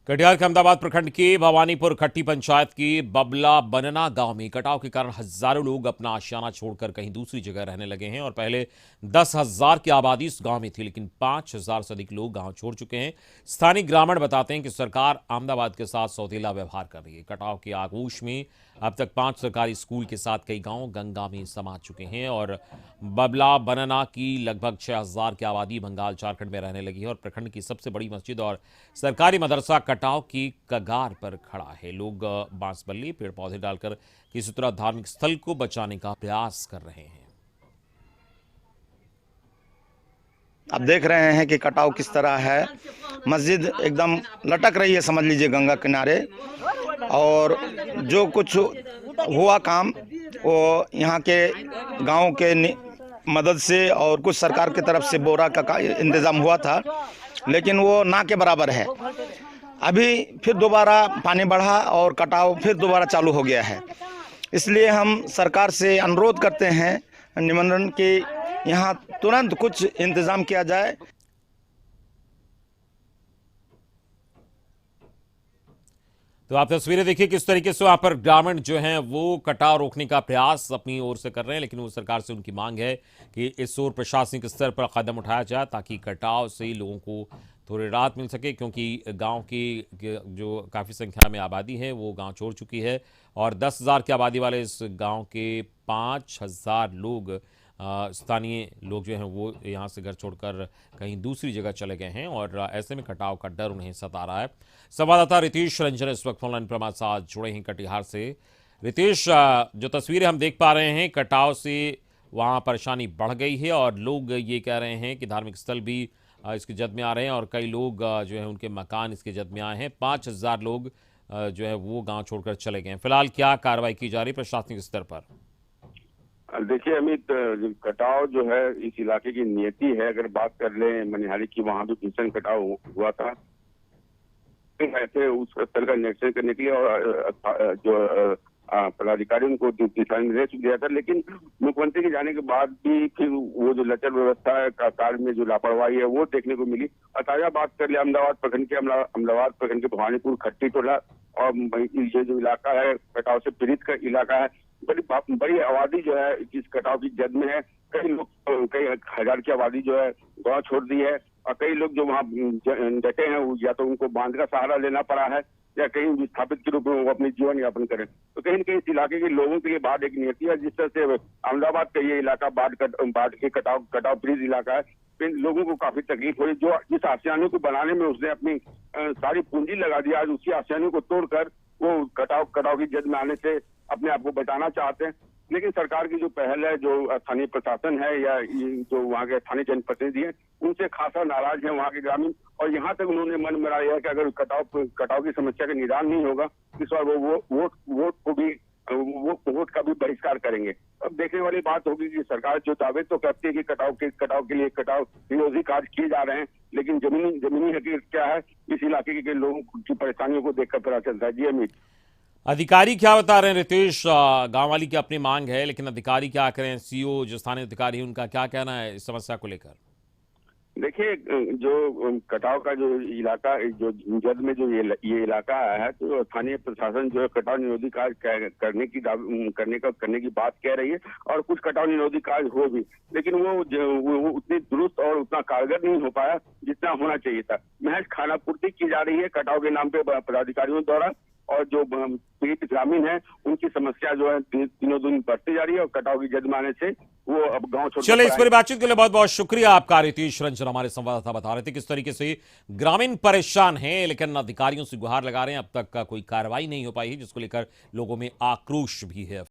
कटिहार के अहमदाबाद प्रखंड के भवानीपुर खट्टी पंचायत के बबला बनना गांव में कटाव के कारण हजारों लोग अपना आशियाना छोड़कर कहीं दूसरी जगह रहने लगे हैं और पहले 10,000 की आबादी इस गांव में थी, लेकिन 5,000 से अधिक लोग गांव छोड़ चुके हैं। स्थानीय ग्रामीण बताते हैं कि सरकार अहमदाबाद के साथ सौतेला व्यवहार कर रही है। कटाव के आगोश में अब तक 5 सरकारी स्कूल के साथ कई गांव गंगा में समा चुके हैं और बबला बनना की लगभग 6,000 की आबादी बंगाल झारखंड में रहने लगी है और प्रखंड की सबसे बड़ी मस्जिद और सरकारी मदरसा कटाव की कगार पर खड़ा है। लोग बांस बल्ली पेड़ पौधे डालकर किसी तरह धार्मिक स्थल को बचाने का प्रयास कर रहे हैं। आप देख रहे हैं कि कटाव किस तरह है। मस्जिद एकदम लटक रही है, समझ लीजिए गंगा किनारे। और जो कुछ हुआ काम वो यहाँ के गांव के मदद से और कुछ सरकार की तरफ से बोरा का इंतजाम हुआ था, लेकिन वो ना के बराबर है। अभी फिर दोबारा पानी बढ़ा और कटाव फिर दोबारा चालू हो गया है। इसलिए हम सरकार से अनुरोध करते हैं, निमंत्रण कि यहाँ तुरंत कुछ इंतजाम किया जाए। तो आप तस्वीरें देखिए किस तरीके से वहां पर ग्रामीण जो हैं वो कटाव रोकने का प्रयास अपनी ओर से कर रहे हैं, लेकिन वो सरकार से उनकी मांग है कि इस ओर प्रशासनिक स्तर पर कदम उठाया जाए ताकि कटाव से लोगों को थोड़ी राहत मिल सके, क्योंकि गांव की जो काफ़ी संख्या में आबादी है वो गांव छोड़ चुकी है और 10,000 की आबादी वाले इस गांव के 5,000 लोग स्थानीय लोग जो हैं वो यहाँ से घर छोड़कर कहीं दूसरी जगह चले गए हैं और ऐसे में कटाव का डर उन्हें सता रहा है। संवाददाता रितेश रंजन इस वक्त फोनलाइन पर हमारे साथ जुड़े हैं कटिहार से। रितेश, जो तस्वीरें हम देख पा रहे हैं कटाव से वहाँ परेशानी बढ़ गई है और लोग ये कह रहे हैं कि धार्मिक स्थल भी इसकी जद में आ रहे हैं और कई लोग जो है उनके मकान इसके जद में आए हैं। 5,000 लोग जो है वो गाँव छोड़कर चले गए हैं। फिलहाल क्या कार्रवाई की जा रही है प्रशासनिक स्तर पर? देखिए अमित, कटाव जो है इस इलाके की नियति है। अगर बात कर लें मनिहारी की, वहां भी भीषण कटाव हुआ था। ऐसे उस स्थल का निरीक्षण करने के लिए और जो पदाधिकारी उनको दिशा निर्देश दिया था, लेकिन मुख्यमंत्री के जाने के बाद भी फिर वो जो लचर व्यवस्था है कार्य में जो लापरवाही है वो देखने को मिली। और ताजा बात कर ले अहमदाबाद प्रखंड के भवानीपुर खट्टी टोला और ये जो इलाका है कटाव से पीड़ित का इलाका है। बड़ी आबादी जो है इस कटाव की जद में है। कई लोग, कई हजार की आबादी जो है गांव छोड़ दी है और कई लोग जो वहाँ डटे हैं या तो उनको बांध का सहारा लेना पड़ा है या कहीं विस्थापित के रूप में वो अपनी जीवन यापन करें। तो कहीं न कहीं इस इलाके के लोगों के लिए बाढ़ एक नियति है। जिस तरह से अहमदाबाद का ये इलाका बाढ़ के कटाव पीड़ित इलाका है, इन लोगों को काफी तकलीफ हो रही। जो जिस आशियाने को बनाने में उसने अपनी सारी पूंजी लगा दी, आज उसी आशियाने को तोड़कर वो कटाव की जद में आने से अपने आप को बचाना चाहते हैं। लेकिन सरकार की जो पहल है, जो स्थानीय प्रशासन है या जो वहाँ के स्थानीय जनप्रतिनिधि हैं, उनसे खासा नाराज है वहाँ के ग्रामीण। और यहाँ तक उन्होंने मन में रहा है कि अगर कटाव की समस्या का निदान नहीं होगा, इस बार वो वोट का भी बहिष्कार करेंगे। अब देखने वाली बात होगी कि सरकार जो दावे तो करती है कि कटाव के लिए कटाव विरोधी कार्य किए जा रहे हैं, लेकिन जमीनी हकीकत क्या है इस इलाके के लोगों की परेशानियों को देखकर पता चलता है। जी अमित। अधिकारी क्या बता रहे हैं रितेश? गांव वाली की अपनी मांग है, लेकिन अधिकारी क्या करें? सीओ जो स्थानीय अधिकारी है उनका क्या कहना है इस समस्या को लेकर? देखिए, जो कटाव का जो इलाका, जो जद में जो ये इलाका आया है, तो स्थानीय प्रशासन जो है कटाव निरोधी कार्य करने की बात कह रही है और कुछ कटाव निरोधी कार्य हो भी, लेकिन वो उतनी दुरुस्त और उतना कारगर नहीं हो पाया जितना होना चाहिए था। महज खानापूर्ति की जा रही है कटाव के नाम पे पदाधिकारियों द्वारा, और जो पीड़ित ग्रामीण है उनकी समस्या जो है दिनों दिन बढ़ती जा रही है और कटाव की जद में आने से वो अब गांव छोड़। चले, इस पर बातचीत के लिए बहुत बहुत शुक्रिया आपका। रितेश रंजन हमारे संवाददाता बता रहे थे किस तरीके से ग्रामीण परेशान हैं, लेकिन अधिकारियों से गुहार लगा रहे हैं। अब तक का कोई कार्रवाई नहीं हो पाई है, जिसको लेकर लोगों में आक्रोश भी है।